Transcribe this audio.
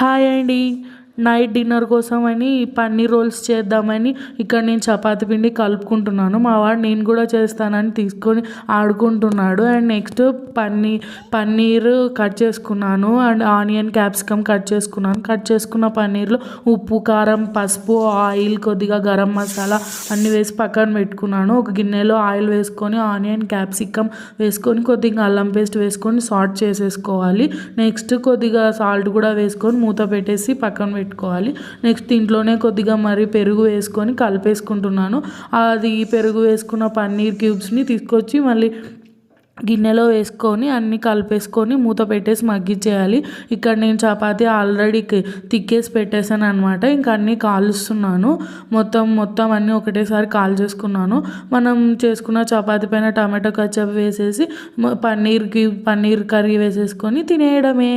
Hi అండి. Night dinner కోసమని paneer roles చేద్దామని ఇక్కడ నేను చపాతీ పిండి కలుపుకుంటున్నాను. మా వాడు నేను కూడా చేస్తానని తీసుకొని ఆడుకుంటున్నాడు. అండ్ నెక్స్ట్ పన్నీర్ కట్ చేసుకున్నాను. అండ్ ఆనియన్ క్యాప్సికమ్ కట్ చేసుకున్నాను. కట్ చేసుకున్న పన్నీర్లో ఉప్పు, కారం, పసుపు, ఆయిల్, కొద్దిగా గరం మసాలా అన్నీ వేసి పక్కన పెట్టుకున్నాను. ఒక గిన్నెలో ఆయిల్ వేసుకొని ఆనియన్ క్యాప్సికమ్ వేసుకొని కొద్దిగా అల్లం పేస్ట్ వేసుకొని సాల్ట్ చేసేసుకోవాలి. నెక్స్ట్ కొద్దిగా సాల్ట్ కూడా వేసుకొని మూత పెట్టేసి పక్కన పెట్టుకోవాలి. నెక్స్ట్ దీంట్లోనే కొద్దిగా మరి పెరుగు వేసుకొని కలిపేసుకుంటున్నాను. అది పెరుగు వేసుకున్న పన్నీర్ క్యూబ్స్ని తీసుకొచ్చి మళ్ళీ గిన్నెలో వేసుకొని అన్నీ కలిపేసుకొని మూత పెట్టేసి మగ్గిచ్చేయాలి. ఇక్కడ నేను చపాతీ ఆల్రెడీ తిక్కేసి పెట్టేసాను అనమాట. ఇంకా అన్నీ కాలుస్తున్నాను. మొత్తం అన్నీ ఒకటేసారి కాల్చేసుకున్నాను. మనం చేసుకున్న చపాతీ పైన టమాటో కచప్ వేసేసి పన్నీర్ కర్రీ వేసేసుకొని తినేయడమే.